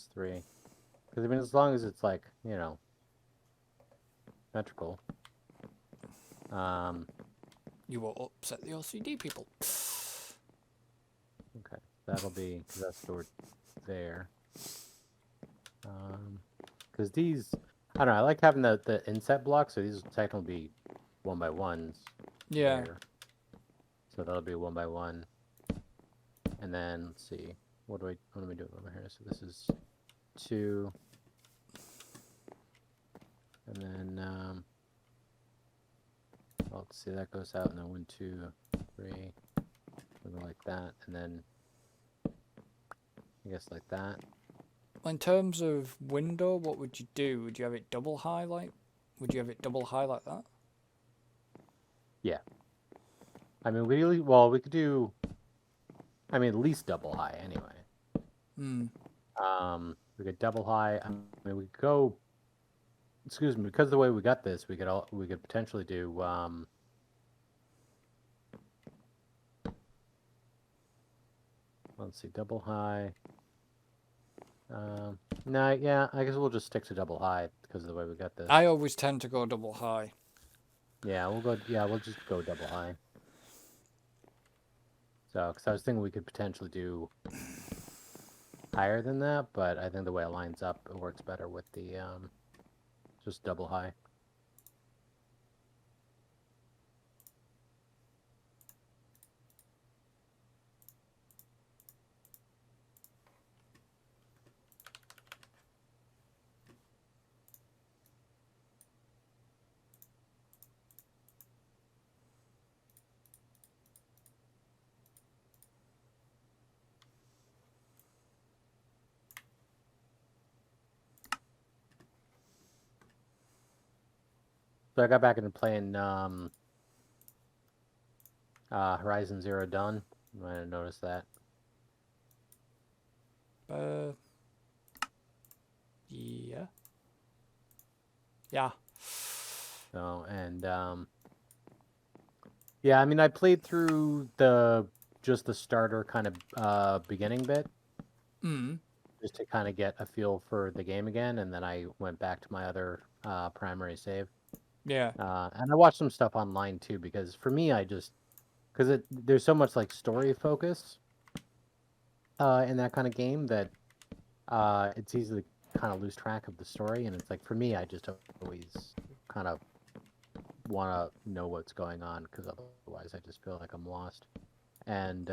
S3. Because I mean, as long as it's like, you know, symmetrical. You will upset the LCD people. Okay, that'll be because that's stored there. Because these, I don't know, I like having the inset block, so these will technically be 1x1s Yeah. there. So that'll be 1x1. And then let's see, what am I doing over here? So this is 2, and then well, let's see, that goes out, and then 1, 2, 3, something like that, and then I guess like that. In terms of window, what would you do? Would you have it double highlight? Would you have it double highlight that? Yeah. I mean, we could do, I mean, at least double high anyway. Hmm. We could double high. I mean, we could go. Excuse me, because of the way we got this, we could potentially do. Let's see, double high. No, yeah, I guess we'll just stick to double high because of the way we got this. I always tend to go double high. Yeah, we'll go. Yeah, we'll just go double high. So, because I was thinking we could potentially do higher than that, but I think the way it lines up, it works better with the just double high. So I got back into playing Horizon Zero Dawn. You might have noticed that. Uh. Yeah. Yeah. So and yeah, I mean I played through just the starter kind of beginning bit Hmm. just to kind of get a feel for the game again, and then I went back to my other primary save. Yeah. And I watched some stuff online too because for me I just because there's so much like story focus in that kind of game that it's easy to kind of lose track of the story, and it's like for me I just always kind of want to know what's going on because otherwise I just feel like I'm lost. And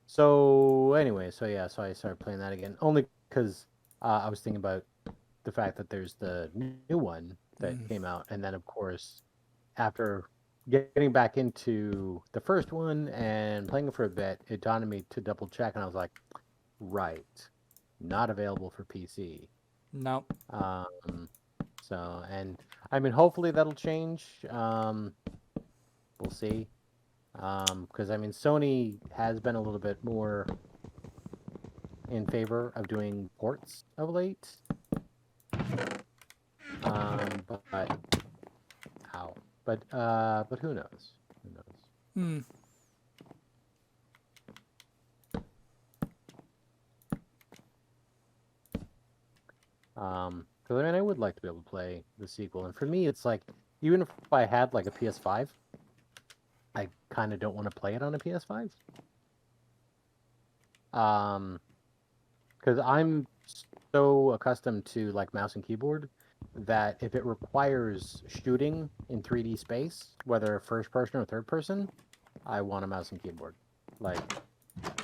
so anyway, so yeah, so I started playing that again only because I was thinking about the fact that there's the new one that came out, and then of course after getting back into the first one and playing it for a bit, it dawned on me to double check, and I was like, right, not available for PC. No. Um, so and I mean, hopefully that'll change. We'll see. Because I mean, Sony has been a little bit more in favor of doing ports of late. But how? But who knows? Who knows? Hmm. Because I mean, I would like to be able to play the sequel, and for me, it's like even if I had like a PS5, I kind of don't want to play it on a PS5. Um, because I'm so accustomed to like mouse and keyboard that if it requires shooting in 3D space, whether first person or third person, I want a mouse and keyboard. Like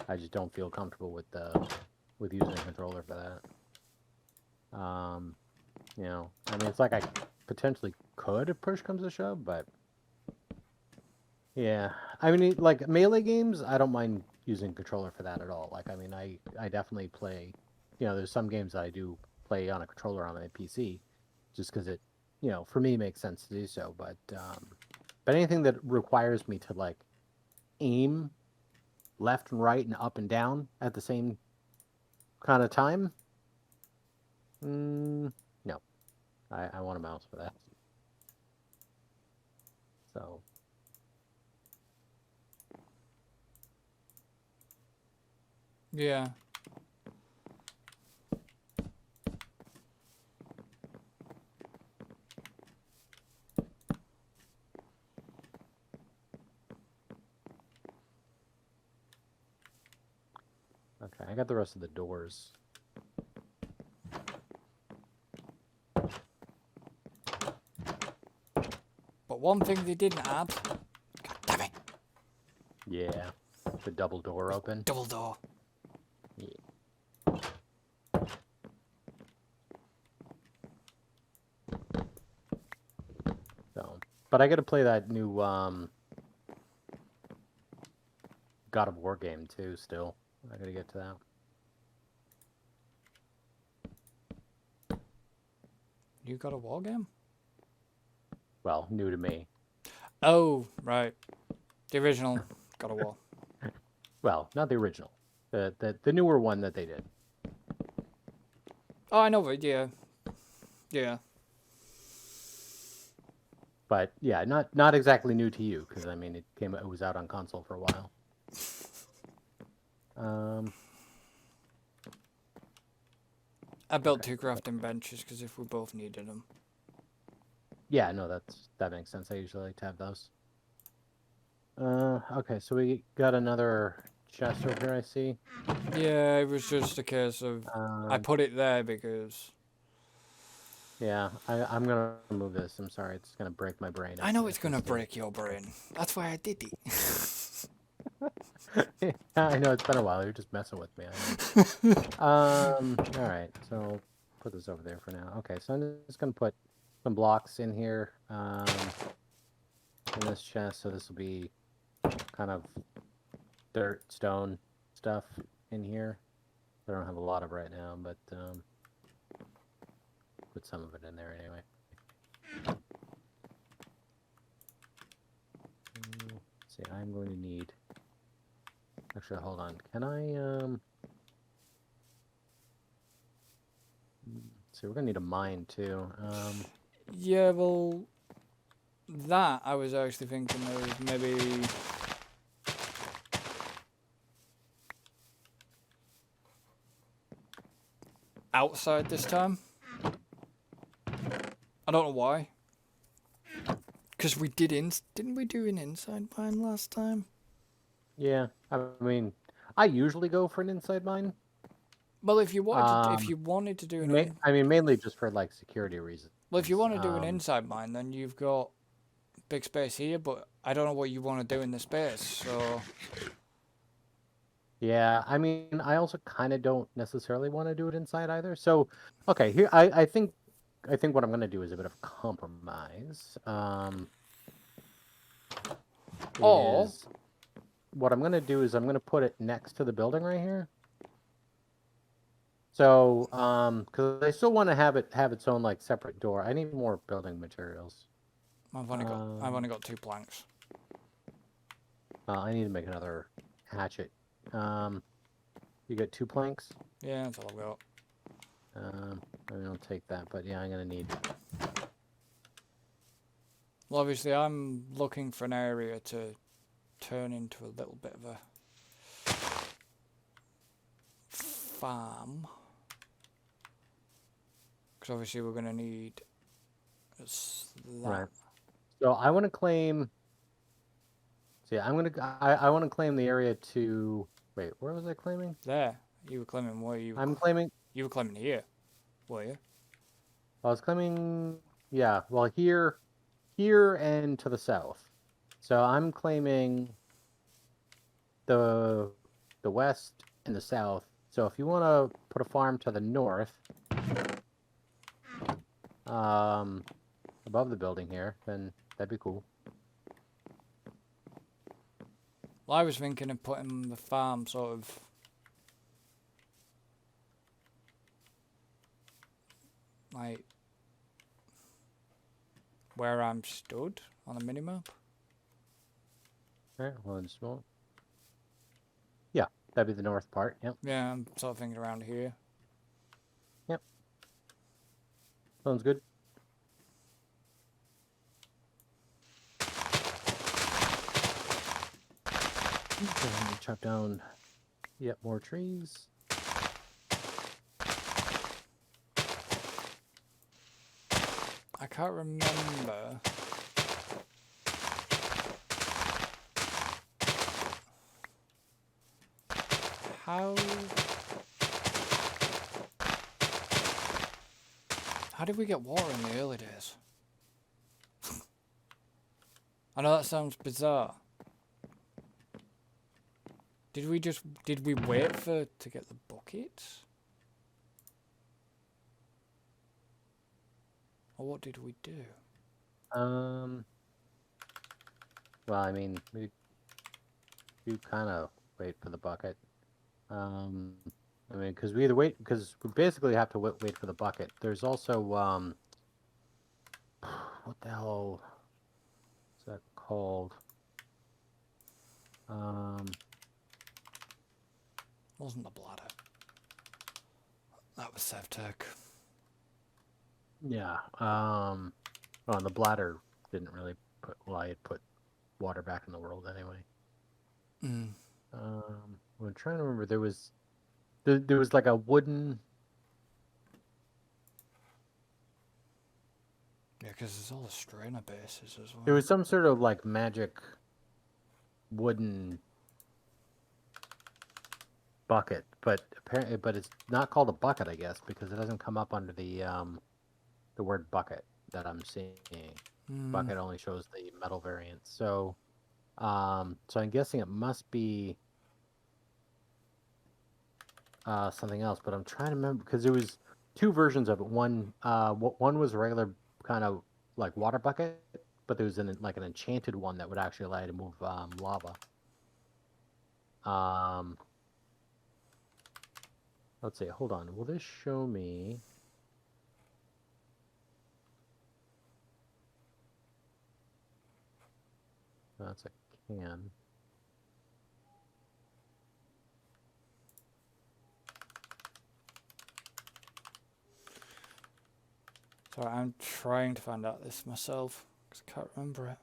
I just don't feel comfortable with using a controller for that. You know, I mean, it's like I potentially could if push comes to shove, but yeah, I mean, like melee games, I don't mind using a controller for that at all. Like, I mean, I definitely play. You know, there's some games that I do play on a controller on my PC, just because it, you know, for me makes sense to do so. But anything that requires me to like aim left and right and up and down at the same kind of time, no, I want a mouse for that. So Yeah. Okay, I got the rest of the doors. But one thing they didn't add. God damn it! Yeah. The double door open. Double door. Yeah. So, but I got to play that new God of War game too. Still, I got to get to that. You got a war game? Well, new to me. Oh, right. The original God of War. Well, not the original. The newer one that they did. Oh, I know it. Yeah. Yeah. But yeah, not exactly new to you because I mean it was out on console for a while. I built 2 crafting benches because if we both needed them. Yeah, no, that makes sense. I usually like to have those. Okay, so we got another chest over here, I see. Yeah, it was just a case of I put it there because Yeah, I'm gonna remove this. I'm sorry, it's gonna break my brain. I know it's gonna break your brain. That's why I did it. Yeah, I know it's been a while. You're just messing with me. All right, so put this over there for now. Okay, so I'm just gonna put some blocks in here, in this chest. So this will be kind of dirt, stone stuff in here. I don't have a lot of right now, but put some of it in there anyway. Let's see, I'm going to need. Actually, hold on. Can I see, we're gonna need a mine too. Yeah, well, that I was actually thinking of maybe outside this time. I don't know why. Because we didn't we do an inside mine last time? Yeah, I mean, I usually go for an inside mine. Well, if you wanted to do an I mean, mainly just for like security reasons. well, if you want to do an inside mine, then you've got big space here, but I don't know what you want to do in the space. So Yeah, I mean, I also kind of don't necessarily want to do it inside either. So, okay, here I think what I'm gonna do is a bit of compromise. Or Is what I'm gonna do is I'm gonna put it next to the building right here. So, because I still want to have its own like separate door. I need more building materials. I've only got 2 planks. I need to make another hatchet. You got 2 planks? Yeah, that's all I've got. I mean, I'll take that, but yeah, I'm gonna need. Well, obviously, I'm looking for an area to turn into a little bit of a farm. Because obviously, we're going to need that. Right. So I want to claim. See, I want to claim the area to. Wait, where was I claiming? There. You were claiming where you. I'm claiming. You were claiming here, were you? I was claiming. Yeah. Well, here, and to the south. So I'm claiming the west and the south. So if you want to put a farm to the north, above the building here, then that'd be cool. Well, I was thinking of putting the farm sort of like where I'm stood on the minimap. Alright, well, just small. Yeah, that'd be the north part. Yep. Yeah, I'm sort of thinking around here. Yep. Sounds good. Okay, let me chop down. Yep, more trees. I can't remember. How How did we get water in the early days? I know that sounds bizarre. Did we wait to get the buckets? Or what did we do? Well, I mean, we kind of wait for the bucket. I mean, because we basically have to wait for the bucket. There's also what the hell is that called? Wasn't the bladder. That was Sevtech. Yeah. Well, and the bladder didn't really put. Well, I had put water back in the world anyway. I'm trying to remember. There was like a wooden. Yeah, because there's all the strainer bases as well. There was some sort of like magic wooden bucket, but apparently, it's not called a bucket, I guess, because it doesn't come up under the word bucket that I'm seeing. Bucket only shows the metal variant. So, so I'm guessing it must be something else, but I'm trying to remember because there was two versions of it. One was a regular kind of like water bucket, but there was an enchanted one that would actually allow you to move lava. Let's see. Hold on. Will this show me? That's a can. Sorry, I'm trying to find out this myself because I can't remember it.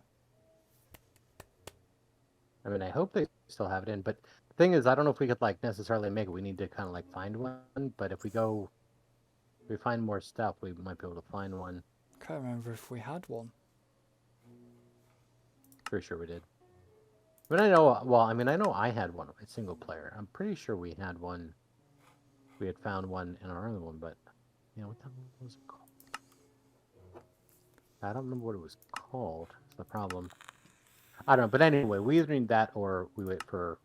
I mean, I hope they still have it in, but the thing is, I don't know if we could like necessarily make it. We need to kind of like find one, but if we find more stuff, we might be able to find one. I can't remember if we had one. Pretty sure we did. But I know, well, I mean, I know I had one, a single player. I'm pretty sure we had one. We had found one in our other one, but you know, what the hell was it called? I don't remember what it was called. That's the problem. I don't know, but anyway, we either need that or we wait for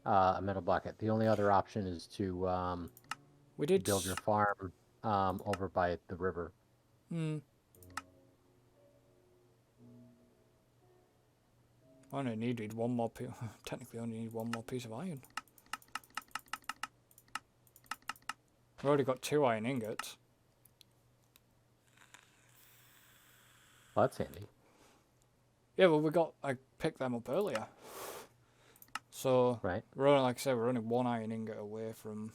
a metal bucket. The only other option is to We did build your farm over by the river. I only needed one more piece. Technically, only need one more piece of iron. We've already got 2 iron ingots. Well, that's handy. Yeah, well, I picked them up earlier. So, right. We're only, like I said, we're only 1 iron ingot away from...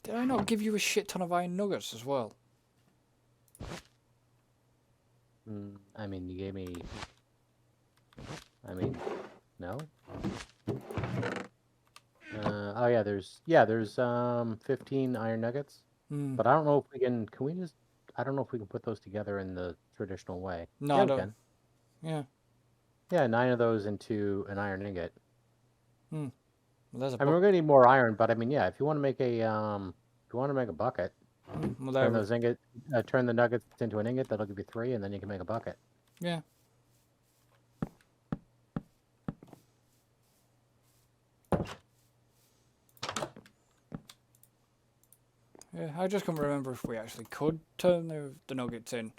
Did I not give you a shit ton of iron nuggets as well? I mean, you gave me... I mean, no? Oh yeah, there's 15 iron nuggets. But I don't know if we can we just... I don't know if we can put those together in the traditional way. No, yeah, I we don't. can. Yeah. Yeah, 9 of those into an iron ingot. Well, there's a I mean, we're gonna need more iron, but I mean, yeah, if you want to make a bucket, well, turn those turn the nuggets into an ingot. That'll give you 3, and then you can make a bucket. Yeah. Yeah, I just can't remember if we actually could turn the nuggets in,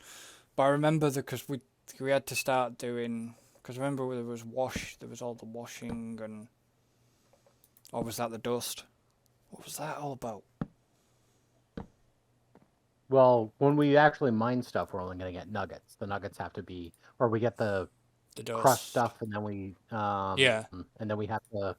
but I remember because we had to start doing, because remember there was all the washing and, or was that the dust? What was that all about? Well, when we actually mine stuff, we're only going to get nuggets. The nuggets have to be, or we get the dust. crushed stuff, and then we yeah, and then we have to,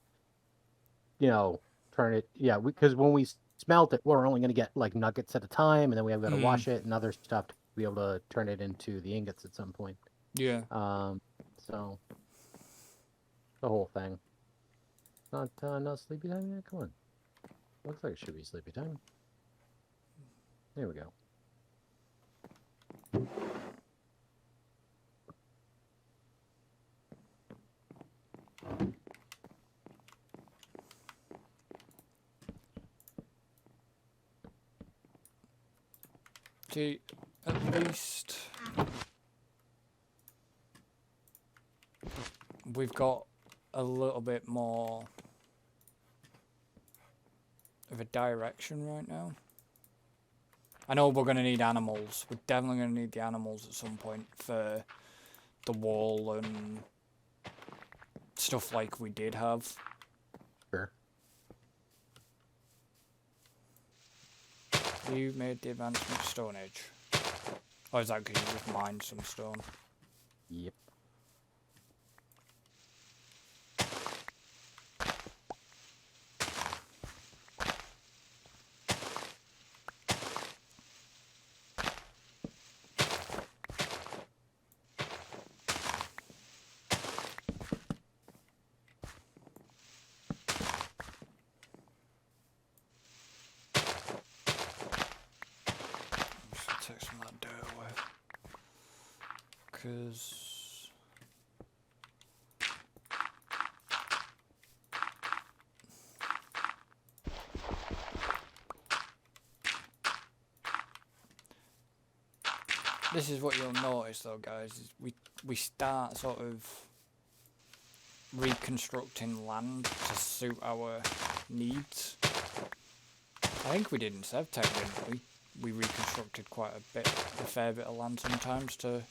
turn it. Yeah, because when we smelt it, we're only going to get like nuggets at a time, and then we have got to wash it and other stuff to be able to turn it into the ingots at some point. Yeah. So the whole thing. Not sleepy time yet. Come on. Looks like it should be sleepy time. There we go. See, at least we've got a little bit more of a direction right now. I know we're going to need animals. We're definitely going to need the animals at some point for the wall and stuff like we did have. Sure. You made the advancement Stone Age. Or is that because you just mined some stone? Yep. Just take some of that dirt away. Because this is what you'll notice though, guys, is we start sort of reconstructing land to suit our needs. I think we did in SevTech, didn't we? We reconstructed quite a fair bit of land sometimes to...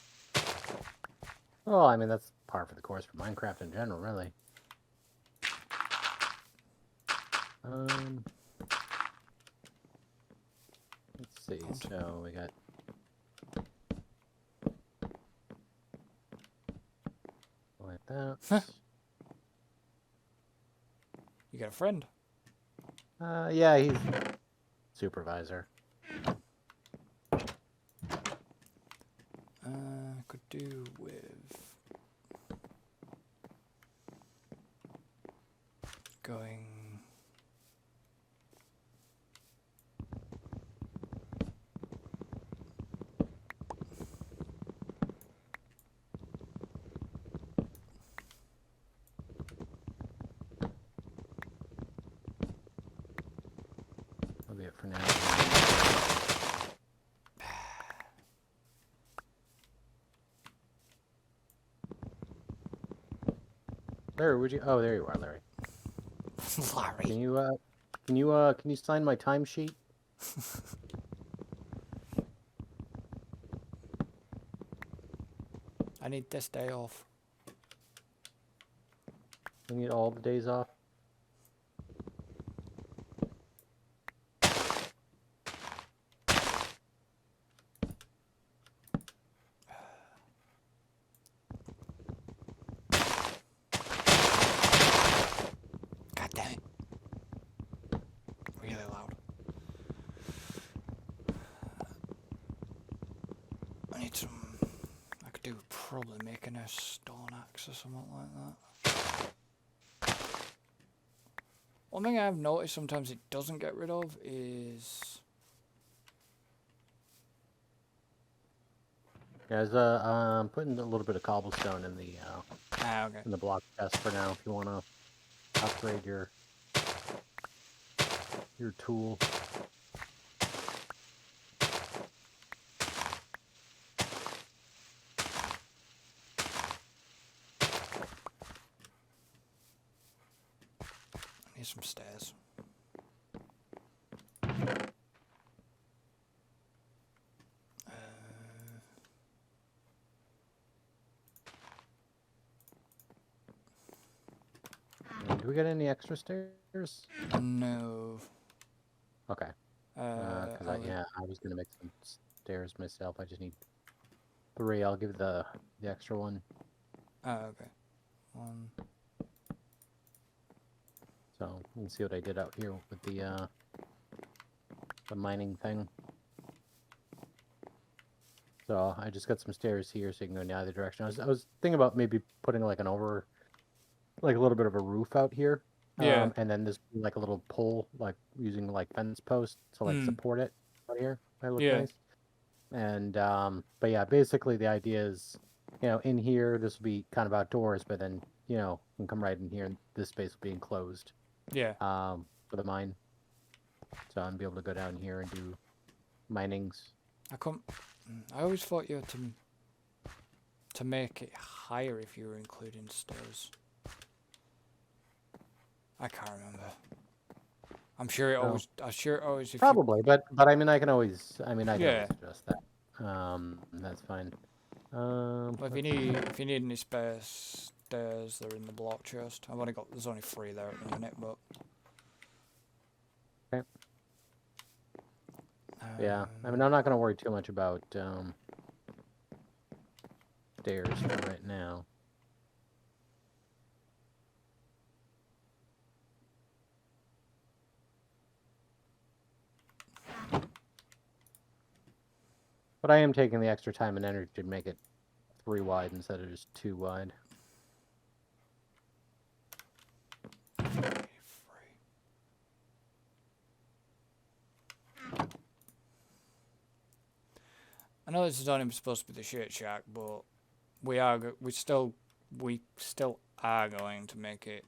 Well, I mean, that's par for the course for Minecraft in general, really. Let's see. So we got... like that. You got a friend? Yeah, he's supervisor. Could do with going... That'll be it for now. Larry, would you? Oh, there you are, Larry. Larry. Can you sign my timesheet? I need this day off. I need all the days off. God damn it. Really loud. I need some... I could do with probably making a stone axe or something like that. One thing I've noticed sometimes it doesn't get rid of is... Guys, I'm putting a little bit of cobblestone in the okay. in the block chest for now. If you want to upgrade your tool. I need some stairs. And do we get any extra stairs? No. Okay. Because yeah. I was gonna make some stairs myself. I just need 3. I'll give the extra one. Oh, okay. One. So you can see what I did out here with the mining thing. So I just got some stairs here, so you can go in either direction. I was thinking about maybe putting like a little bit of a roof out here. Yeah. And then this like a little pole, like using like fence posts to like support it out here. That look nice. And but yeah, basically the idea is, in here this will be kind of outdoors, but then you can come right in here, and this space will be enclosed. Yeah. For the mine. So I'm be able to go down here and do minings. I always thought you had to make it higher if you were including stairs. I can't remember. I'm sure it Oh. always. I'm sure it always. If Probably, but I mean, I can always. I mean, I can Yeah. always adjust that. That's fine. Well, if you let's need any spare stairs, they're in the block chest. There's only 3 there at the minute, but. Okay. Yeah, I mean, I'm not gonna worry too much about stairs for right now. But I am taking the extra time and energy to make it 3 wide instead of just 2 wide. I know this is not even supposed to be the shit shack, but we still are going to make it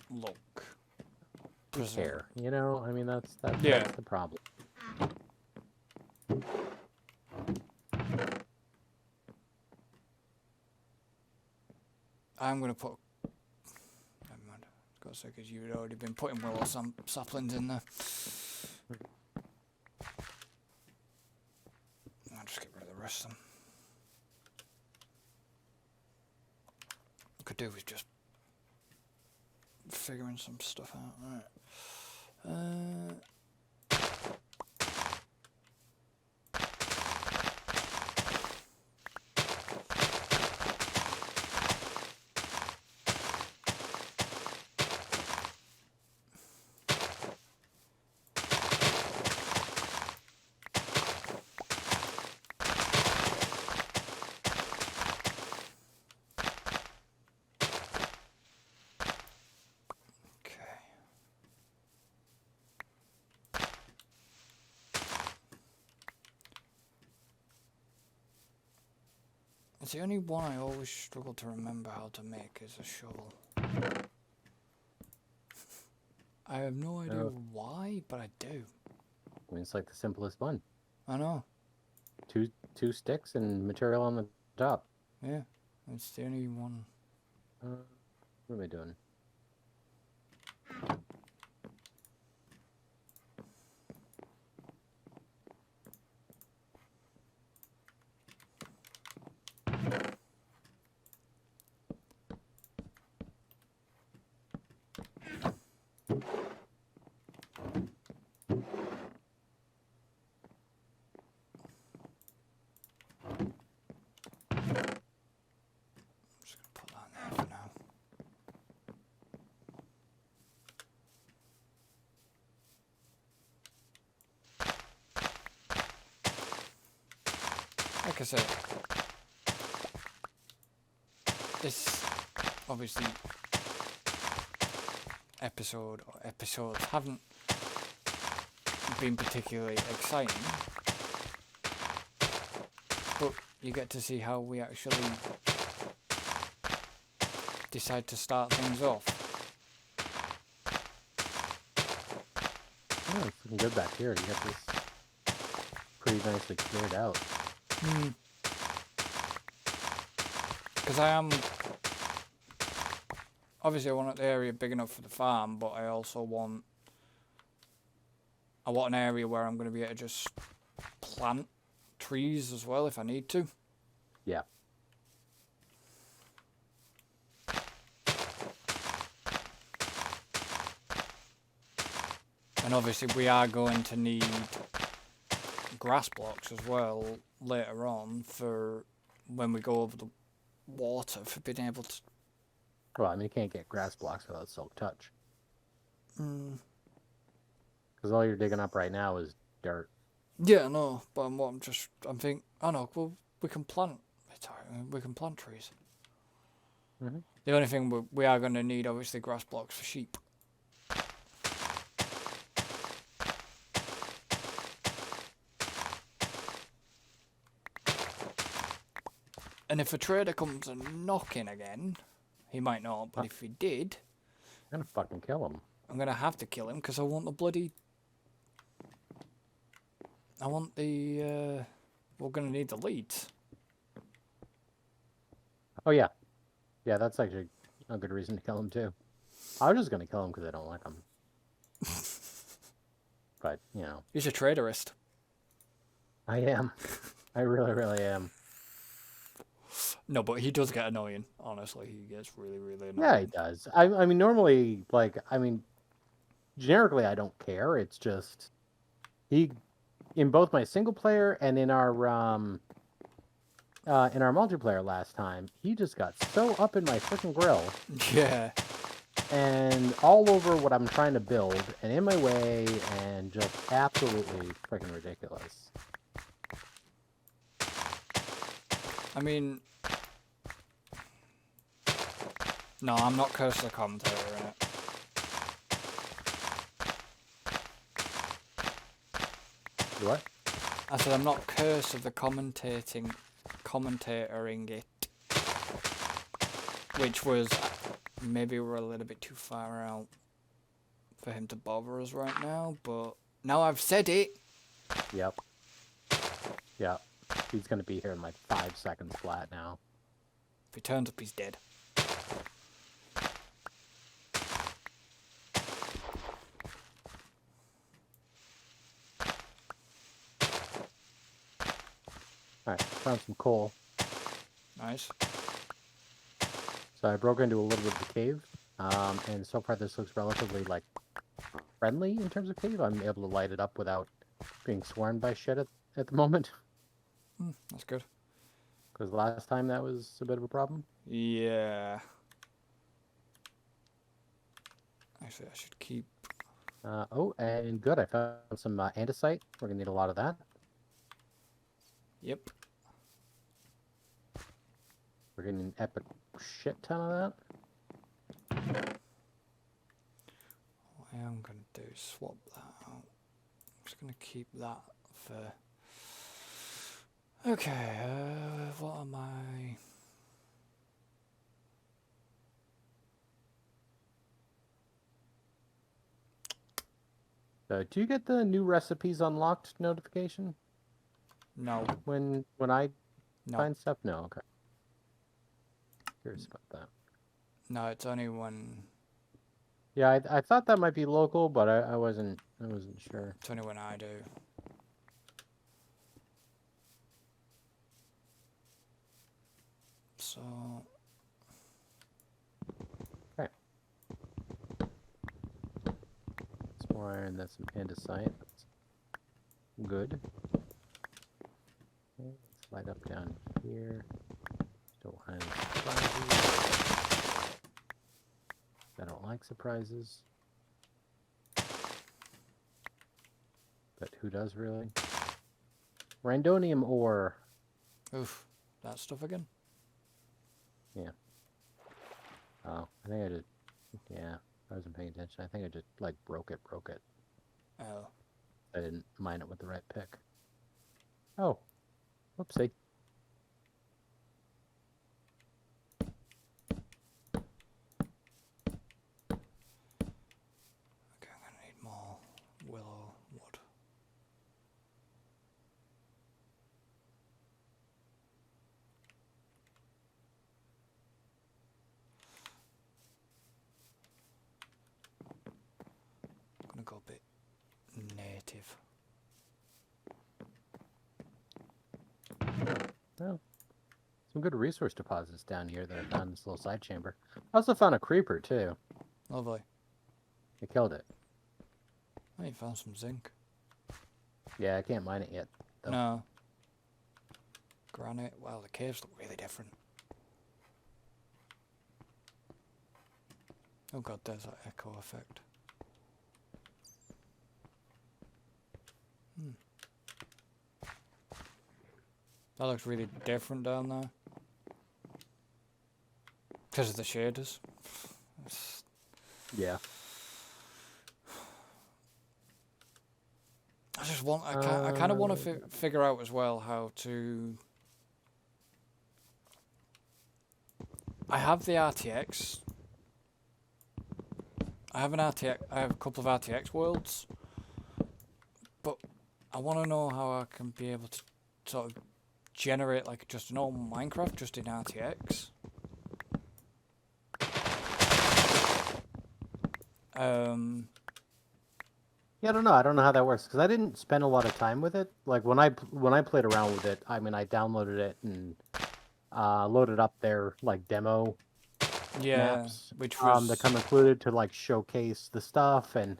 look Care, you know? I mean, that's Yeah. that's the problem. I'm gonna put. Never mind. Got so because you'd already been putting willow saplings in there. I'll just get rid of the rest of them. Could do with just figuring some stuff out. Right. It's the only one I always struggle to remember how to make is a shovel. I have no idea why, but I do. I mean, it's like the simplest one. I know. Two sticks and material on the top. Yeah, it's the only one. What am I doing? Like I said, this obviously episodes haven't been particularly exciting, but you get to see how we actually decide to start things off. Oh, it's looking good back here. You got this pretty nicely cleared out. Because obviously I want the area big enough for the farm, but I also want an area where I'm going to be able to just plant trees as well if I need to. Yeah. And obviously we are going to need grass blocks as well later on for when we go over the water for being able to. Well, I mean, you can't get grass blocks without silk touch. Because all you're digging up right now is dirt. Yeah, no, but I'm thinking. Oh no, well we can plant. We can plant trees. Mm-hmm. The only thing we are going to need obviously grass blocks for sheep. And if a trader comes and knocking again, he might not, but if he did... I'm gonna fucking kill him. I'm gonna have to kill him because I want the bloody... I want the. We're gonna need the leads. Oh yeah, yeah. That's actually a good reason to kill him too. I was just gonna kill him because I don't like him. But you know, He's a traitorist. I am. I really, really am. No, but he does get annoying. Honestly, he gets really, really annoying. Yeah, he does. I mean, normally, like, I mean, generically, I don't care. It's just he, in both my single player and in our multiplayer last time, he just got so up in my freaking grill Yeah. and all over what I'm trying to build and in my way and just absolutely freaking ridiculous. I mean, no, I'm not cursed the commentator in it. What? I said I'm not cursed of the commentating it, which was maybe we're a little bit too far out for him to bother us right now, but now I've said it. Yep. Yep. He's gonna be here in like 5 seconds flat now. If he turns up, he's dead. Alright, found some coal. Nice. So I broke into a little bit of the cave. And so far this looks relatively like friendly in terms of cave. I'm able to light it up without being swarmed by shit at the moment. That's good. Because last time that was a bit of a problem. Yeah. Actually, I should keep. Oh, and good. I found some andesite. We're gonna need a lot of that. Yep. We're getting an epic shit ton of that. What I am going to do is swap that out. I'm just going to keep that for... Okay, what am I... Do you get the new recipes unlocked notification No. when I No. find stuff? No, okay. Curious about that. No, it's only when... Yeah, I thought that might be local, but I wasn't sure. It's only when I do. So... Okay. Some more iron, that's some andesite. That's good. Okay, let's light up down here. Don't want any surprises. I don't like surprises. But who does really? Randonium ore. Oof. That stuff again? Yeah. Oh, I think I just... Yeah, I wasn't paying attention. I think I just, like, broke it. Oh. I didn't mine it with the right pick. Oh. Whoopsie. Okay, I'm going to need more willow wood. I'm going to go a bit native. Well, some good resource deposits down here that I found in this little side chamber. I also found a creeper, too. Lovely. I killed it. Oh, you found some zinc. Yeah, I can't mine it yet, though. No. Granite. Wow, the caves look really different. Oh god, there's that echo effect. That looks really different down there. Because of the shaders. Yeah. I just want. I kind of want to figure out as well how to. I have the RTX. I have an RTX. I have a couple of RTX worlds, but I want to know how I can be able to sort of generate like just an old Minecraft just in RTX. Yeah, I don't know. I don't know how that works because I didn't spend a lot of time with it. Like when I played around with it, I mean, I downloaded it and loaded up their like demo Yeah, maps which that was come included to like showcase the stuff and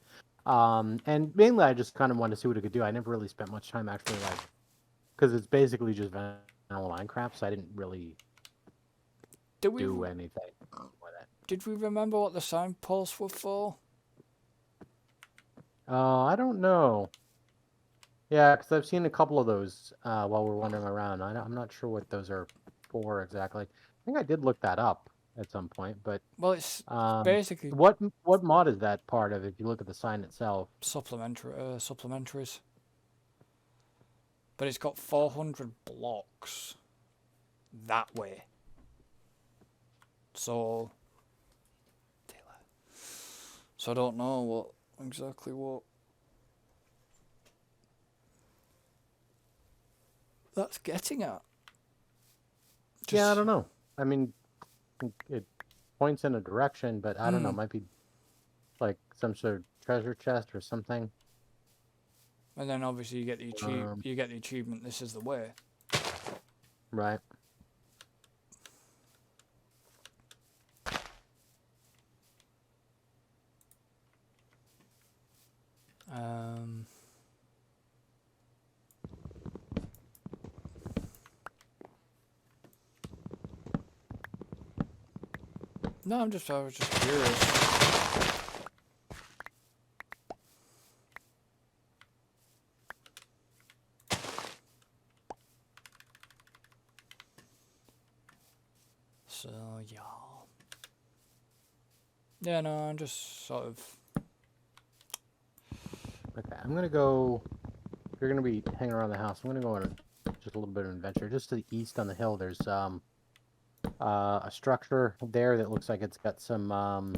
mainly I just kind of wanted to see what it could do. I never really spent much time actually like because it's basically just vanilla Minecraft, so I didn't really did we do anything with it. did we remember what the signposts were for? I don't know. Yeah, because I've seen a couple of those while we're wandering around. I'm not sure what those are for exactly. I think I did look that up at some point, but Well, it's um, basically what mod is that part of? If you look at the sign itself. supplementaries, but it's got 400 blocks that way. So I don't know what exactly what that's getting at. Yeah, I Just don't know. I mean, it points in a direction, but I don't know. It might be like some sort of treasure chest or something. and then obviously you get Um, the achievement. This is the way. right. Um, no, I was just curious. So yeah. Yeah, no, I'm just sort of. Okay, I'm gonna go. If you're gonna be hanging around the house, I'm gonna go on just a little bit of an adventure. Just to the east on the hill, there's a structure there that looks like it's got some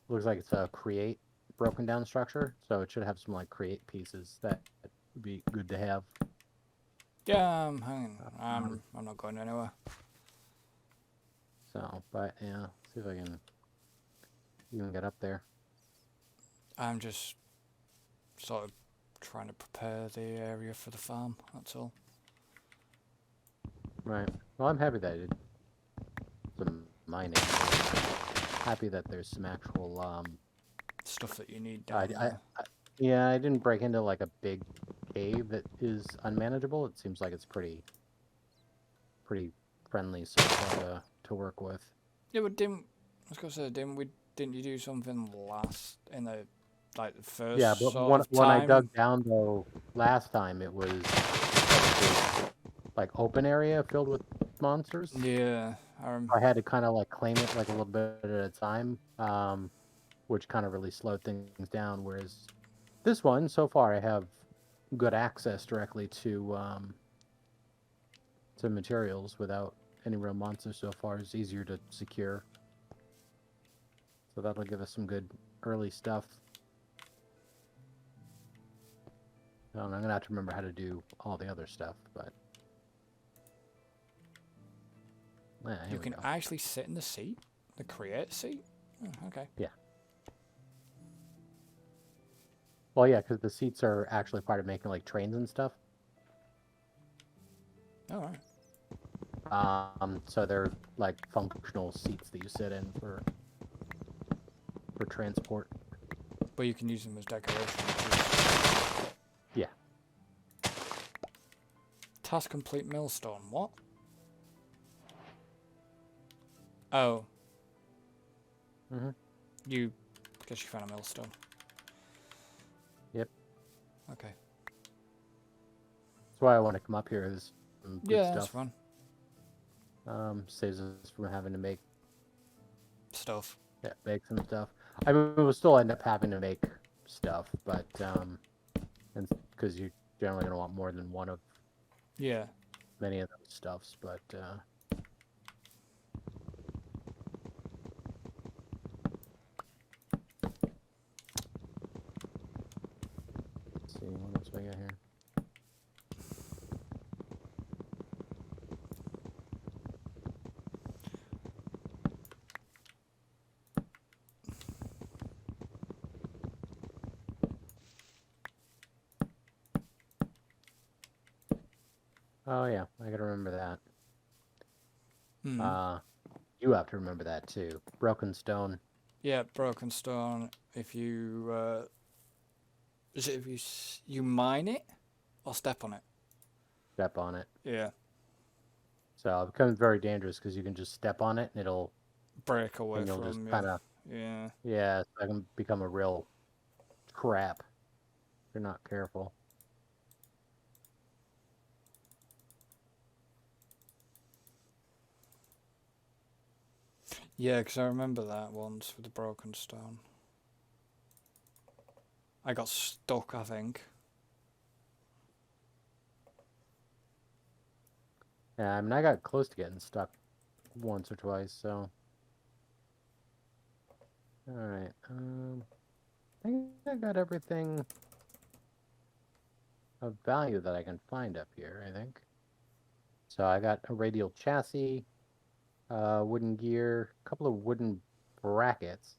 looks like it's a create broken down structure. So it should have some like create pieces that would be good to have. Yeah, I'm hanging. Um, I'm not going anywhere. So, but yeah, see if I can even get up there. I'm just sort of trying to prepare the area for the farm. That's all. Right. Well, I'm happy that I did some mining. Happy that there's some actual Stuff that you need I, down I, there. I yeah, I didn't break into like a big cave that is unmanageable. It seems like it's pretty friendly so far to work with. Yeah, but I was gonna say, didn't you do something last in the like the Yeah, first but sort of when I time? dug down though last time, it was a big, like open area filled with monsters. Yeah, I had to kind of like claim it like a little bit at a time, which kind of really slowed things down. Whereas this one, so far, I have good access directly to materials without any real monsters so far. It's easier to secure. So that'll give us some good early stuff. I'm gonna have to remember how to do all the other stuff, but here you we can go. actually sit in the seat, the create seat. Oh, okay. Yeah. Well, yeah, because the seats are actually part of making like trains and stuff. All right. So they're like functional seats that you sit in for transport. But you can use them as decoration. Which is... Yeah. Task complete millstone. What? Oh. Mhm. You. Guess you found a millstone. Yep. Okay. That's why I want to come up here. Is some good Yeah, that's stuff. fun. Saves us from having to make Stuff. some stuff. I mean, we'll still end up having to make stuff, but and because you're generally gonna want more than one of Yeah. many of those stuffs, but let's see what else do I got here. Oh yeah, I gotta remember that. Hmm. Uh, you have to remember that too. Broken stone. Yeah, broken stone. If you is it if you mine it or step on it? Step on it. Yeah, So it becomes very dangerous because you can just step on it and break away and you'll just from you. kind of Yeah. yeah, so it can become a real trap if you're not careful. Yeah, because I remember that once with the broken stone. I got stuck, I think. Yeah, I mean I got close to getting stuck once or twice. So all right, I think I got everything of value that I can find up here. I think so. I got a radial chassis, wooden gear, a couple of wooden brackets,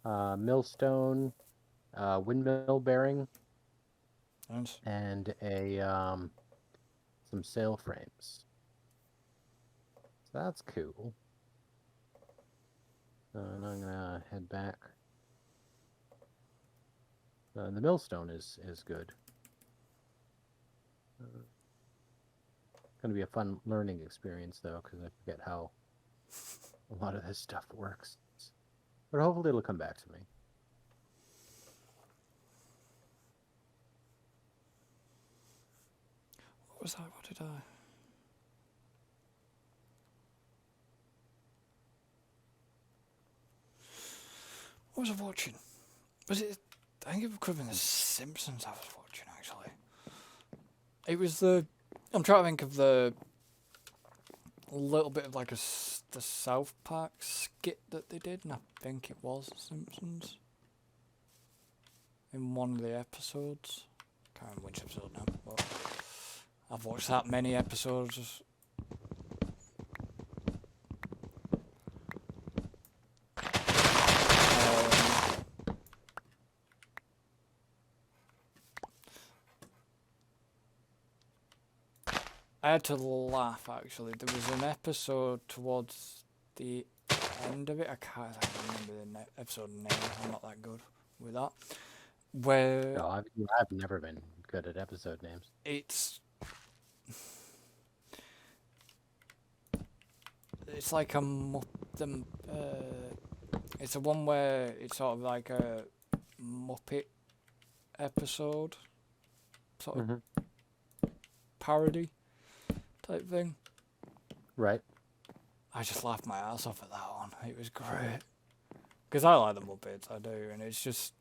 millstone, windmill bearing, Nice. and a some sail frames. So that's cool. And I'm gonna head back. The millstone is good. Gonna be a fun learning experience though, because I forget how a lot of this stuff works. But hopefully it'll come back to me. What was that? What did I? What was I watching? Was it? I think it could have been The Simpsons I was watching, actually. It was the. I'm trying to think of the little bit of like the South Park skit that they did, and I think it was The Simpsons. In one of the episodes. Can't remember which episode now, but I've watched that many episodes. I had to laugh actually. There was an episode towards the end of it. I can't remember the episode name. I'm not that good with that. Where No, I've never been good at episode names. it's like it's a one where it's sort of like a Muppet episode, sort of parody type thing. Right. I just laughed my ass off at that one. It was great. Because I like the Muppets, I do, and it's just...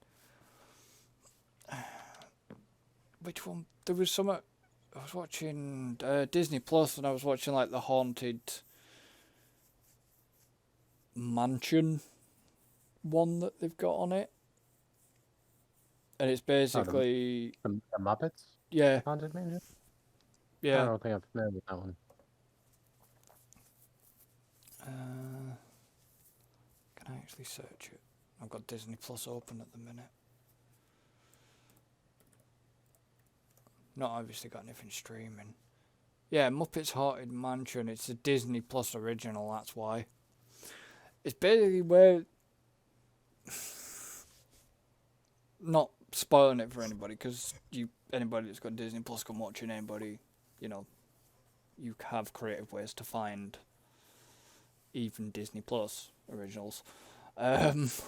Which one? There was some... I was watching Disney Plus, and I was watching like the Haunted Mansion one that they've got on it. And it's basically... The Muppets? Yeah, Haunted Mansion? I yeah. don't think I'm familiar with that one. Can I actually search it? I've got Disney Plus open at the minute. Not obviously got anything streaming. Yeah, Muppets Haunted Mansion. It's a Disney Plus original, that's why. It's basically where... Not spoiling it for anybody, because anybody that's got Disney Plus can watch it, anybody, you have creative ways to find even Disney Plus originals. It's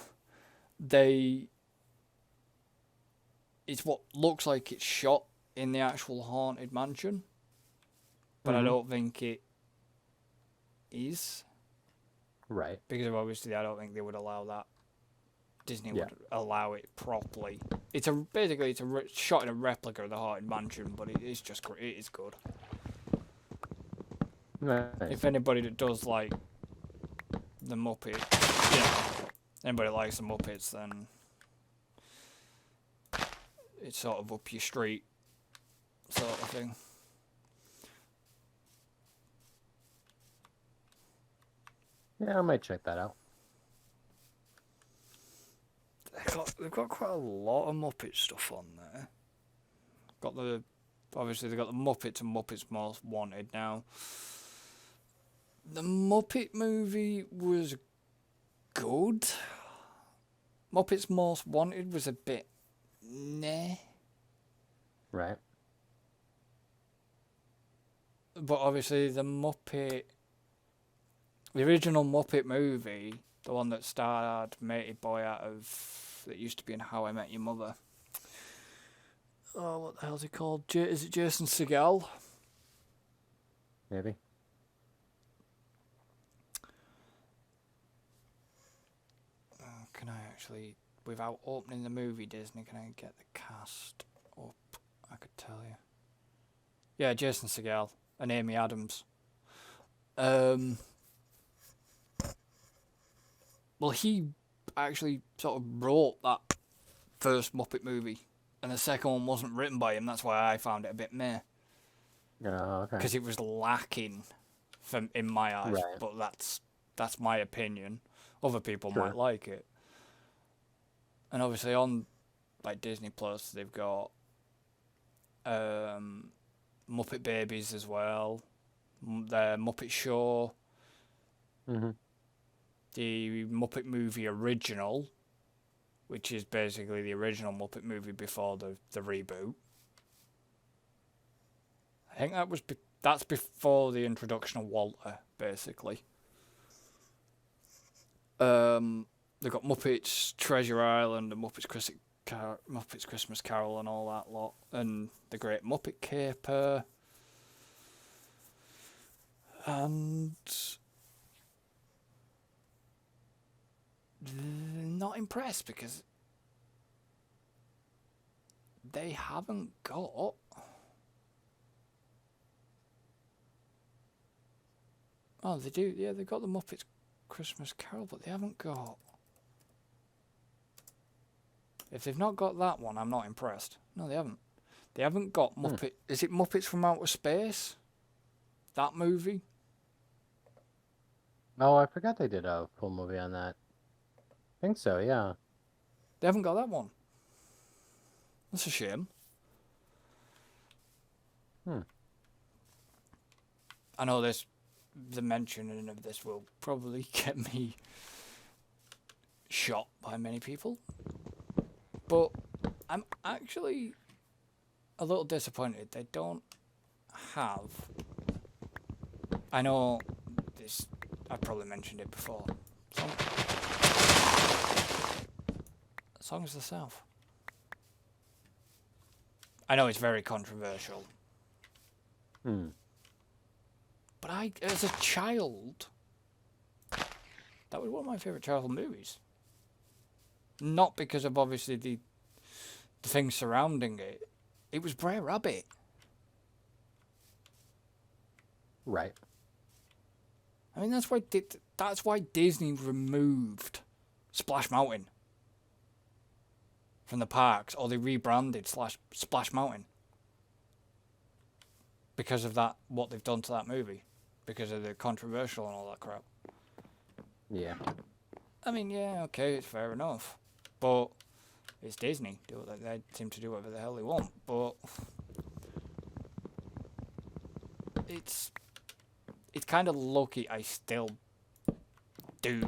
what looks like it's shot in the actual Haunted Mansion, but I don't think it is. Right. Because obviously I don't think they would allow that. Disney would allow it properly. Basically it's shot in a replica of the Haunted Mansion, but it is good. Nice. If anybody that does like the Muppet, anybody likes the Muppets, then it's sort of up your street, sort of thing. Yeah, I might check that out. They've got quite a lot of Muppet stuff on there. Got the But obviously they've got the Muppets and Muppets Most Wanted now. The Muppet movie was good. Muppets Most Wanted was a bit nah. Right. But obviously the original Muppet movie, the one that starred Matey Boy that used to be in How I Met Your Mother. Oh, what the hell's he called? Is it Jason Segel? Maybe. Can I actually, without opening the movie Disney, can I get the cast up? I could tell you. Yeah, Jason Segel and Amy Adams. Well, he actually sort of wrote that first Muppet movie, and the second one wasn't written by him. That's why I found it a bit meh. Oh, okay. Because it was lacking, in my eyes. Right. But that's my opinion. Other people Sure. might like it. And obviously on like Disney Plus, they've got Muppet Babies as well. The Muppet Show. Mm-hmm. The Muppet Movie Original, which is basically the original Muppet movie before the reboot. I think that's before the introduction of Walter, basically. They've got Muppets Treasure Island and Muppets Christmas Carol and all that lot, and the Great Muppet Caper. And not impressed because they haven't got they do, yeah, they've got the Muppets Christmas Carol, but they haven't got, if they've not got that one, I'm not impressed. No, they haven't got Muppet, is it Muppets from Outer Space, that movie? Oh, I forgot they did a full movie on that. I think so, yeah. They haven't got that one. That's a shame. I know the mentioning of this will probably get me shot by many people, but I'm actually a little disappointed they don't have, I know this, I've probably mentioned it before, Songs of the South. I know it's very controversial. But as a child, that was one of my favourite childhood movies. Not because of obviously the things surrounding it. It was Brer Rabbit. Right. I mean, that's why Disney removed Splash Mountain from the parks, or they rebranded Splash Mountain because of that, what they've done to that movie, because of the controversial and all that crap. Yeah. I mean, yeah, okay, it's fair enough, but it's Disney. They seem to do whatever the hell they want, but it's kind of lucky I still do.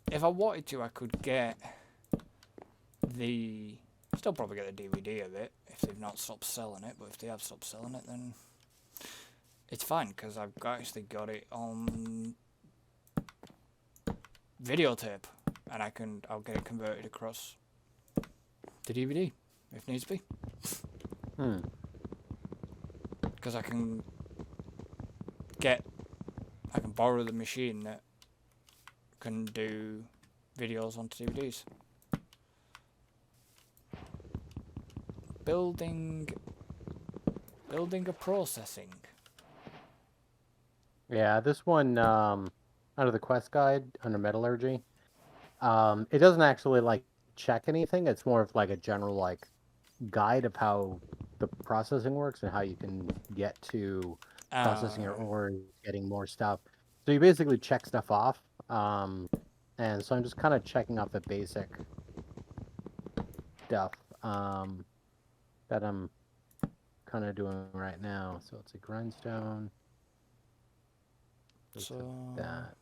If I wanted to, I could get still probably get the DVD of it if they've not stopped selling it, but if they have stopped selling it, then it's fine, because I've actually got it on videotape, and I'll get it converted across to DVD if needs be. Because I can borrow the machine that can do videos onto DVDs. Building a processing. Yeah, this one, under the quest guide, under metallurgy, it doesn't actually, like, check anything. It's more of, like, a general, like, guide of how the processing works and how you can get to processing your ore, getting more stuff. So you basically check stuff off. And so I'm just kind of checking off the basic stuff that I'm kind of doing right now. So it's a grindstone. Let's So have that.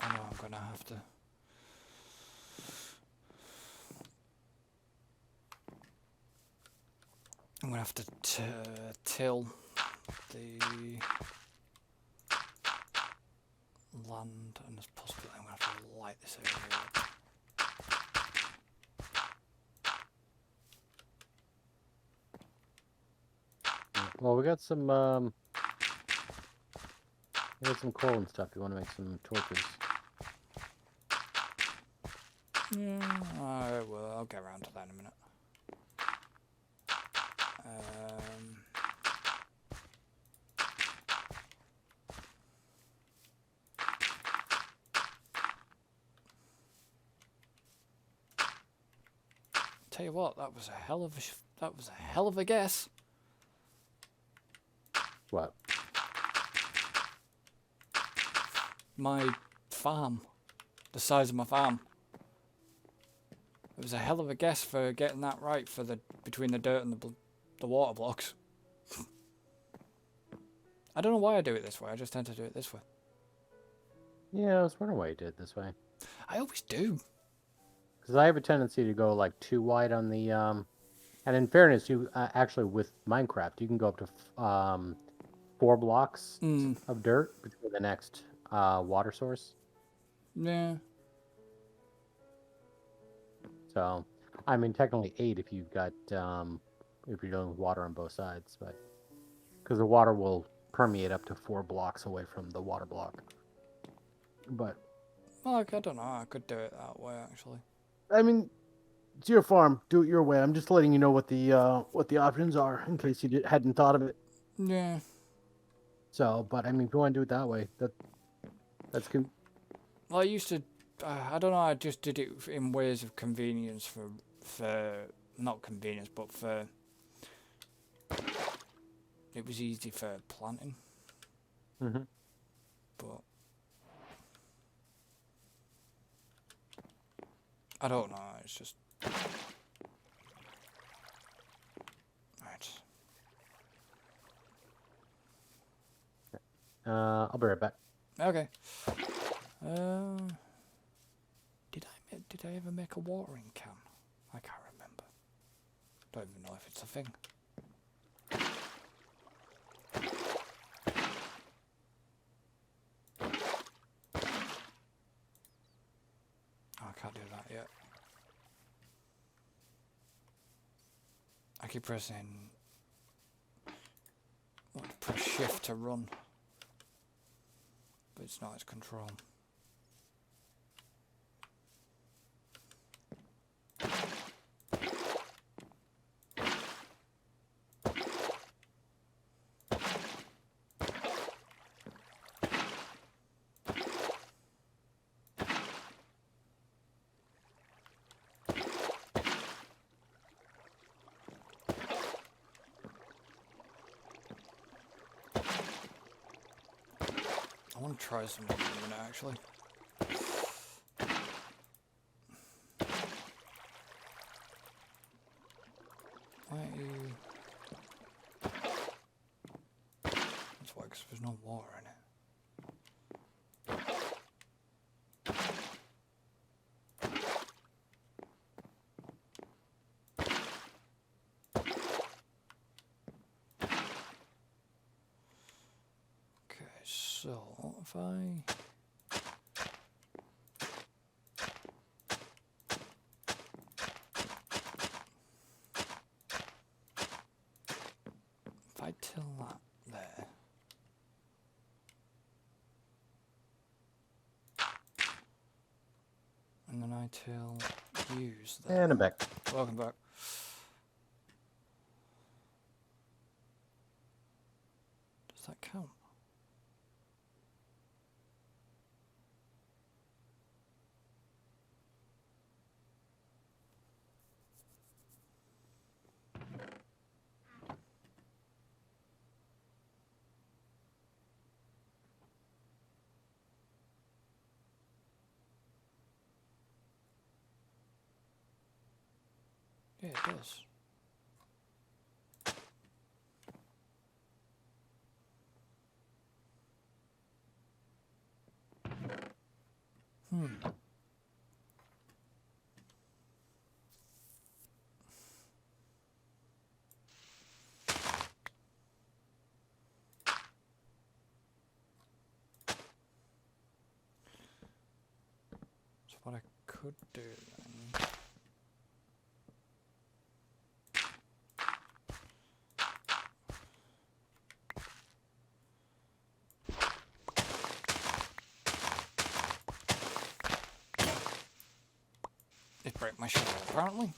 I know I'm gonna have to. I'm gonna have to till the land, and there's possibility I'm gonna have to light this area up. Well, we got some coal and stuff. You want to make some torches? Yeah, well, I'll get around to that in a minute. Tell you what, that was a hell of a guess. What? My farm, the size of my farm. It was a hell of a guess for getting that right for the between the dirt and the water blocks. I don't know why I do it this way. I just tend to do it this way. Yeah, I was wondering why you did it this way. I always do. Because I have a tendency to go like too wide on the and in fairness, you actually with Minecraft you can go up to 4 blocks of dirt between the next water source. Yeah. So, I mean, technically 8 if you've got if you're dealing with water on both sides, but because the water will permeate up to 4 blocks away from the water block. But Well, I don't know. I could do it that way actually. I mean, it's your farm. Do it your way. I'm just letting you know what the options are in case you hadn't thought of it. Yeah. So, but I mean, if you want to do it that way, that's good. Well, I used to. I don't know. I just did it in ways of convenience for not convenience, but for it was easy for planting. Mm-hmm. But I don't know. It's just right. I'll be right back. Okay. Did I ever make a watering can? I can't remember. Don't even know if it's a thing. Oh, I can't do that yet. I keep pressing. Press shift to run. But it's not its control. I want to try something in a minute, actually. That's why, because there's no water in it. if I... If I till that there... And then I till use that. And I'm back. Welcome back. Does that count? Yeah, it does. So what I could do then... It broke my shovel, apparently.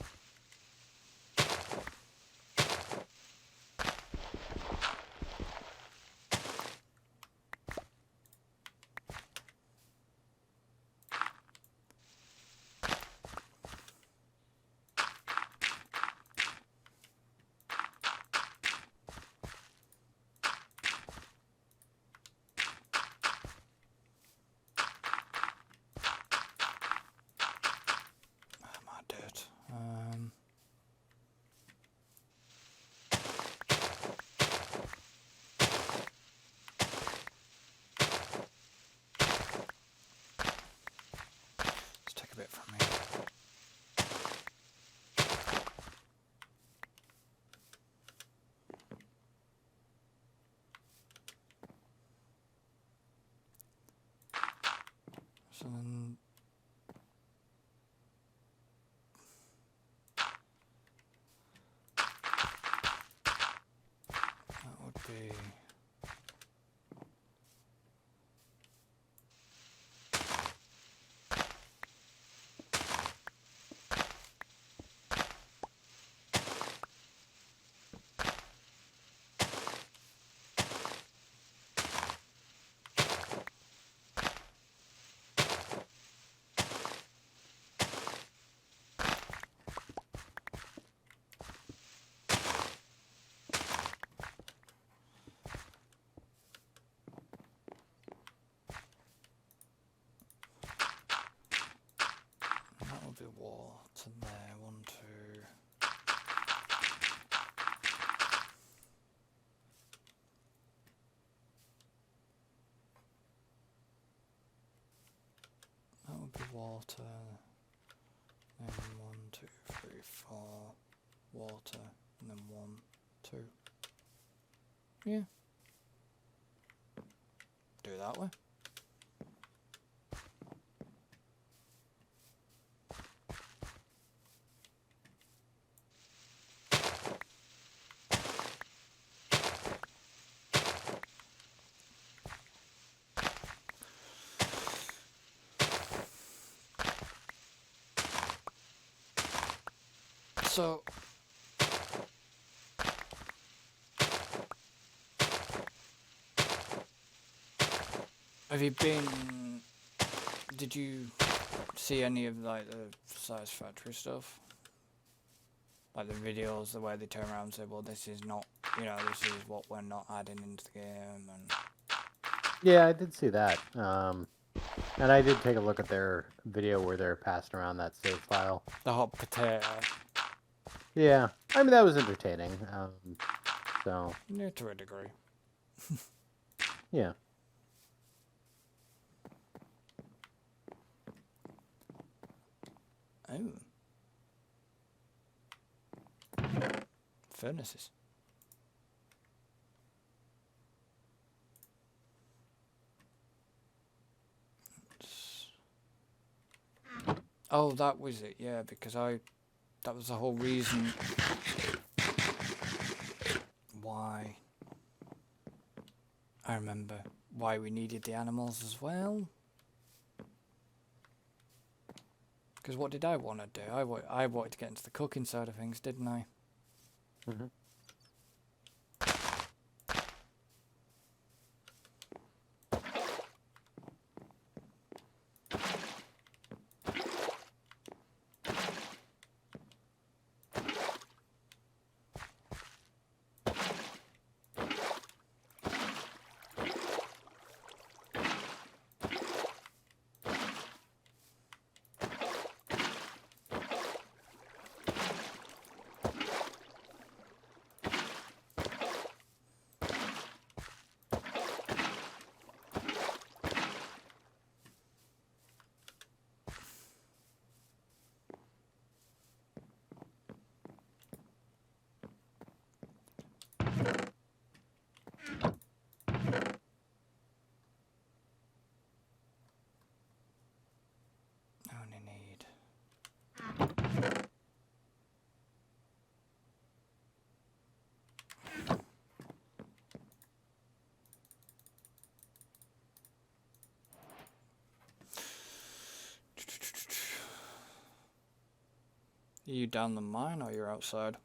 My dirt. Let's take a bit from here. So then... That would be... That would be water there, 1, 2... That would be water, then 1, 2, 3, 4, water, and then 1, 2. Yeah. Do it that way. So, have you been... Did you see any of like the Size Factory stuff? Like the videos, the way they turn around and say, well, this is not, you know, this is what we're not adding into the game, and... Yeah, I did see that. And I did take a look at their video where they're passing around that save file. The hot potato. Yeah, I mean, that was entertaining. So... Yeah, to a degree. Yeah. Oh. Furnaces. Oh, that was it. Yeah, because that was the whole reason why. I remember why we needed the animals as well. Because what did I want to do? I wanted to get into the cooking side of things, didn't I? Mm-hmm. I only need. Are you down the mine or you're outside?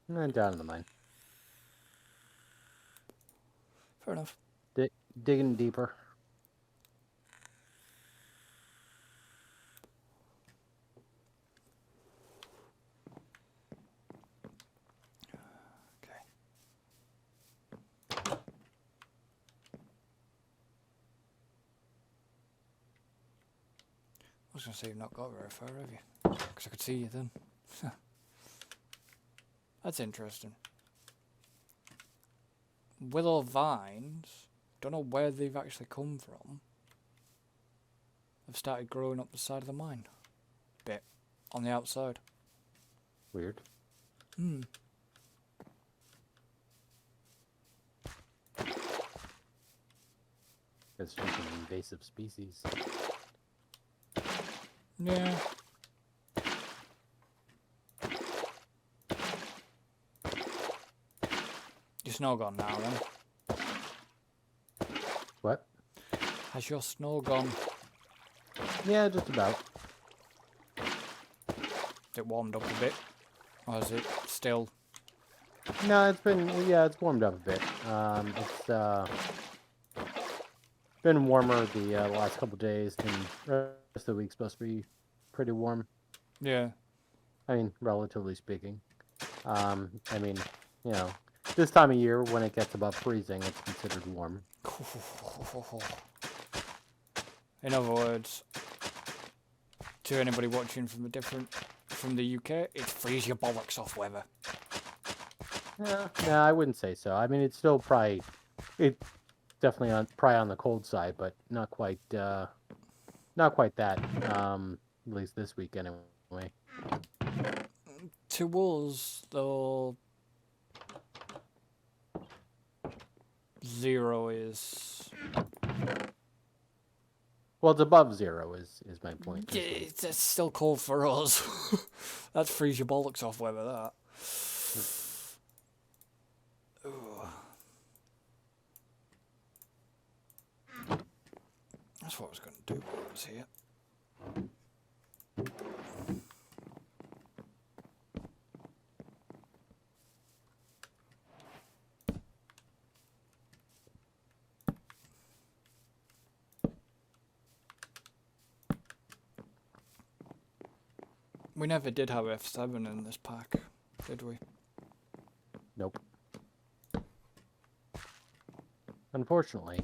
And down in the mine. Fair enough. Digging deeper. Okay. I was going to say you've not got very far, have you? Because I could see you then. That's interesting. Willow vines, don't know where they've actually come from. They've started growing up the side of the mine. Bit. On the outside. Weird. Hmm. It's just an invasive species. Yeah. Your snow gone now then? What? Has your snow gone? Yeah, just about. It warmed up a bit? Or is it still? No, it's warmed up a bit. It's been warmer the last couple days, and the rest of the week's supposed to be pretty warm. Yeah. I mean, relatively speaking. I mean, you know, this time of year when it gets above freezing, it's considered warm. In other words, to anybody watching from the UK, it's freeze your bollocks off weather. Yeah, no, I wouldn't say so. I mean, it's still it's definitely probably on the cold side, but not quite that. At least this week anyway. To us, though, 0 is. Well, it's above 0 is my point. Yeah, it's still cold for us. That's freeze your bollocks off weather, that. Ooh. That's what I was going to do when I was here. We never did have F7 in this pack, did we? Nope. Unfortunately.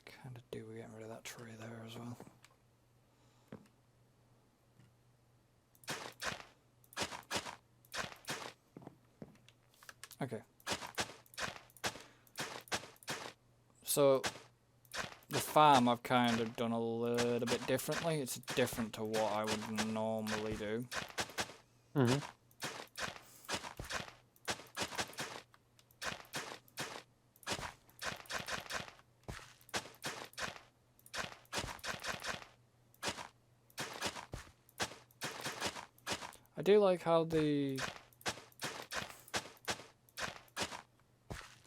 Kind of do we getting rid of that tree there as well? Okay. So, the farm I've kind of done a little bit differently. It's different to what I would normally do. Mm-hmm. I do like how with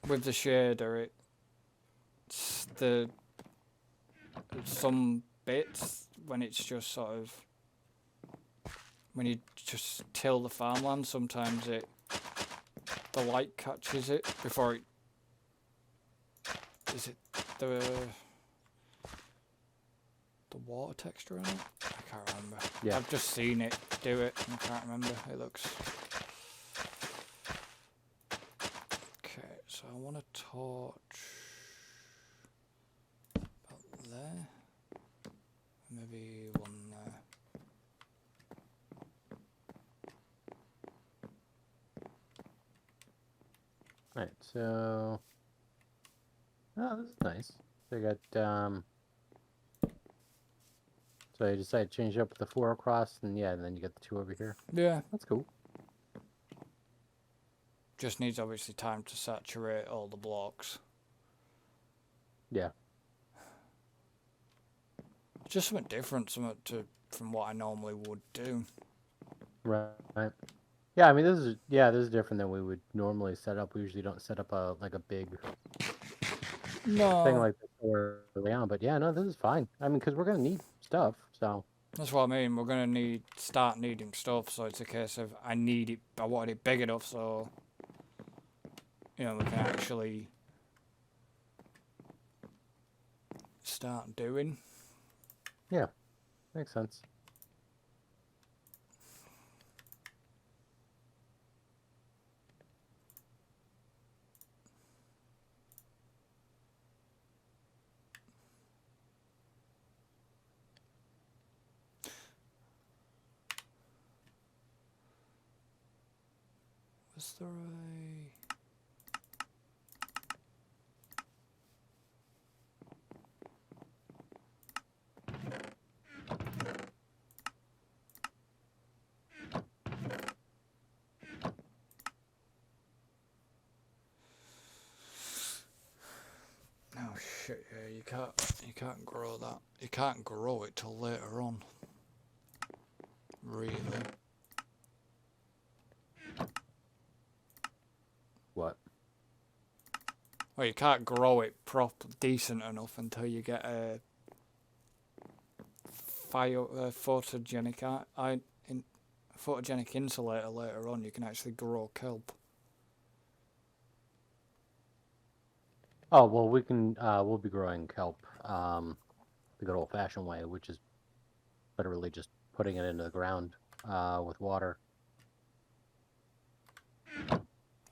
the shader, it's some bits when it's just sort of when you just till the farmland, sometimes the light catches it before it is it the water texture on it? I can't remember. Yeah. I've just seen it do it and I can't remember. It looks okay, so I want a torch about there. Maybe one there. Right, so oh, this is nice. So you got so you decide to change up the 4 across, and yeah, and then you get the 2 over here. Yeah. That's cool. Just needs obviously time to saturate all the blocks. Yeah. Just something different, from what I normally would do. Right. Yeah, I mean this is different than we would normally set up. We usually don't set up a big thing No. like this early on, but yeah, no, this is fine. I mean, because we're gonna need stuff, so That's what I mean. We're gonna start needing stuff, so it's a case of I wanted it big enough so we can actually start doing. yeah, makes sense. Was there a... Oh shit! Yeah, you can't grow that. You can't grow it till later on. Really. What? Well, you can't grow it decent enough until you get a photogenic insulator later on. You can actually grow kelp. Oh well, we'll be growing kelp the good old-fashioned way, which is literally just putting it into the ground with water.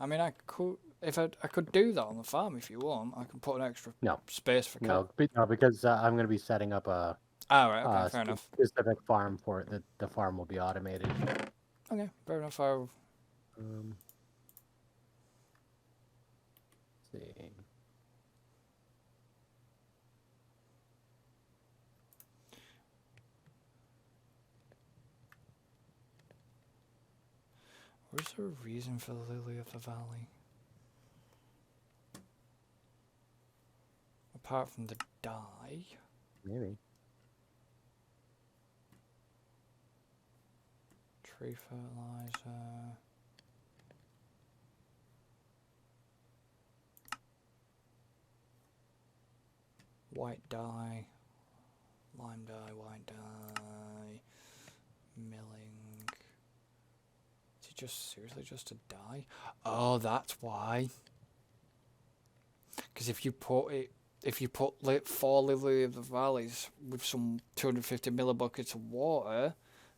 I mean, I could I could do that on the farm if you want. I can put an extra space for kelp. No, because I'm going to be setting up a Right, okay, fair enough. specific farm for it. The farm will be automated. Okay, fair enough. Let's see. Was there a reason for the Lily of the Valley? Apart from the dye? Maybe. Tree fertilizer. White dye. Lime dye, white dye. Milling. Is it just seriously just a dye? Oh, that's why. Because if you put 4 Lily of the Valleys with some 250 millibuckets of water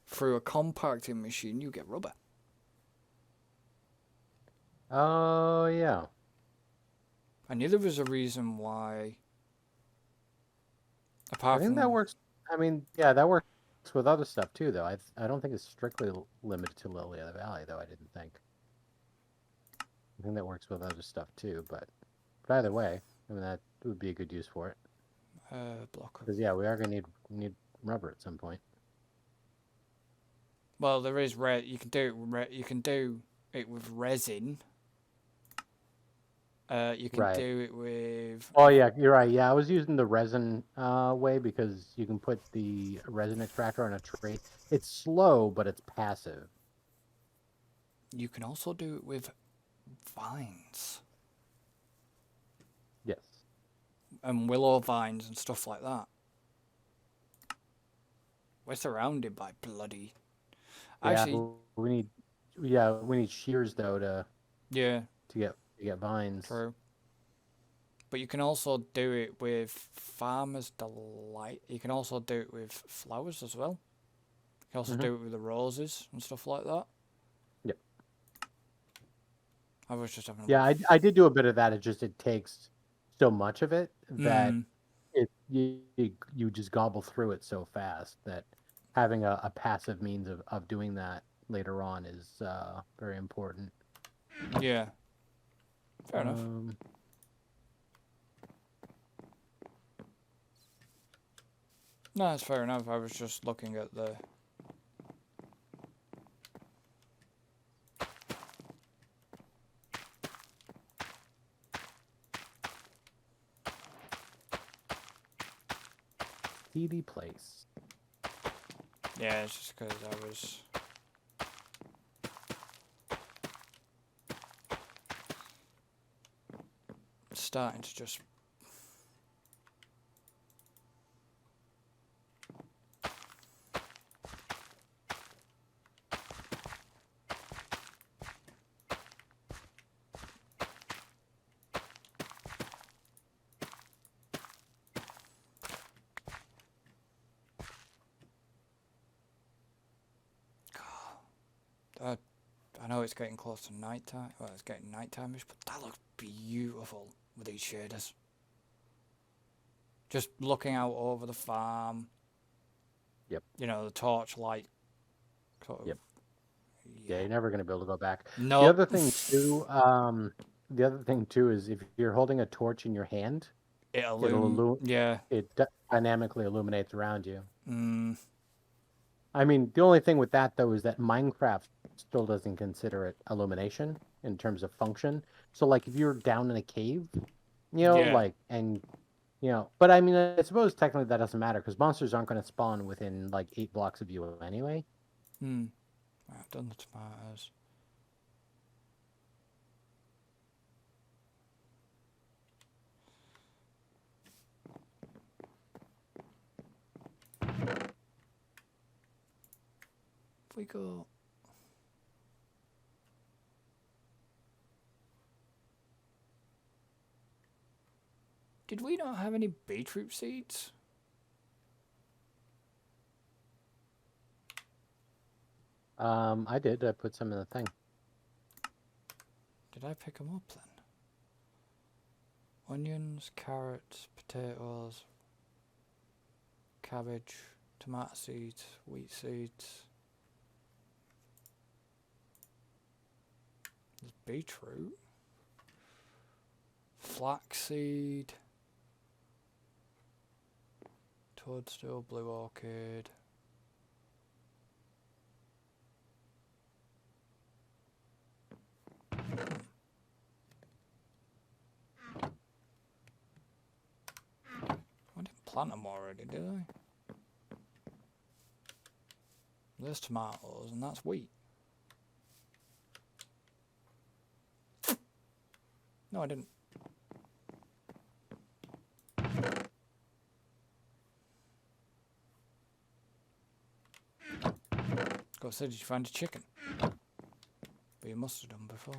through a compacting machine, you get rubber. Oh yeah. I knew there was a reason why. I think that works. I mean, yeah, that works with other stuff too, though. I don't think it's strictly limited to Lily of the Valley, though. I didn't think. I think that works with other stuff too, but either way, I mean that would be a good use for it. Block. Because yeah, we are gonna need rubber at some point. Well, there is you can do it with resin. You can do it with... Oh yeah, you're right. Yeah, I was using the resin way because you can put the resin extractor on a tree. It's slow, but it's passive. You can also do it with vines Yes. and willow vines and stuff like that. We're surrounded by bloody. Yeah, Actually, but we need. Yeah, we need shears though yeah, to get vines. true. But you can also do it with Farmer's Delight. You can also do it with flowers as well. You can also do it with the roses and stuff like that. Yep. I was just having a Yeah, I did do a bit of that. It takes so much of it that you just gobble through it so fast that having a passive means of doing that later on is very important. Yeah. Fair enough. No, that's fair enough. I was just looking at the... Seedy place. Yeah, it's just because I was... starting to just... I know it's getting close to night time. Well, it's getting nighttime-ish, but that looks beautiful with these shaders. Just looking out over the farm. Yep. You know, the torchlight. Sort of, Yep. Yeah, you're never gonna be able to go back. No. The other thing too, is if you're holding a torch in your hand, it dynamically illuminates around you. I mean, the only thing with that though is that Minecraft still doesn't consider it illumination in terms of function. So like if you're down in a cave, but I mean, I suppose technically that doesn't matter because monsters aren't going to spawn within like 8 blocks of you anyway. I've done the tomatoes. If we go... Did we not have any beetroot seeds? I did. I put some in the thing. Did I pick them up then? Onions, carrots, potatoes, cabbage, tomato seeds, wheat seeds. There's beetroot. Flaxseed. Toadstool, blue orchid. I didn't plant them already, did I? There's tomatoes, and that's wheat. No, I didn't. God said, did you find a chicken? But you must have done before.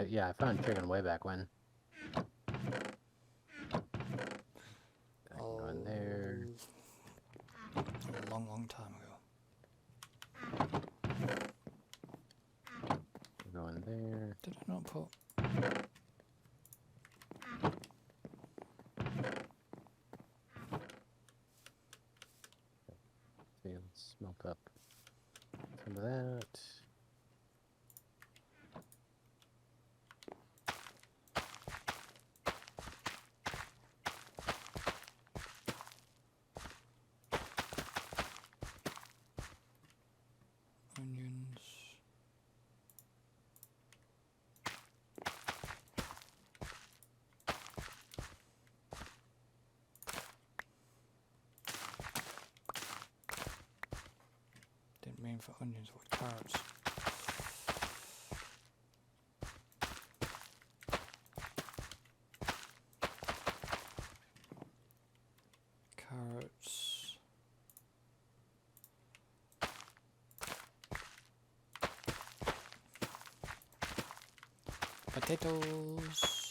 Yeah, I found chicken way back when. Going there. A long, long time ago. Going there. Did I not put... See, let's smelt up some of that. Onions. for onions with carrots. Carrots. Potatoes.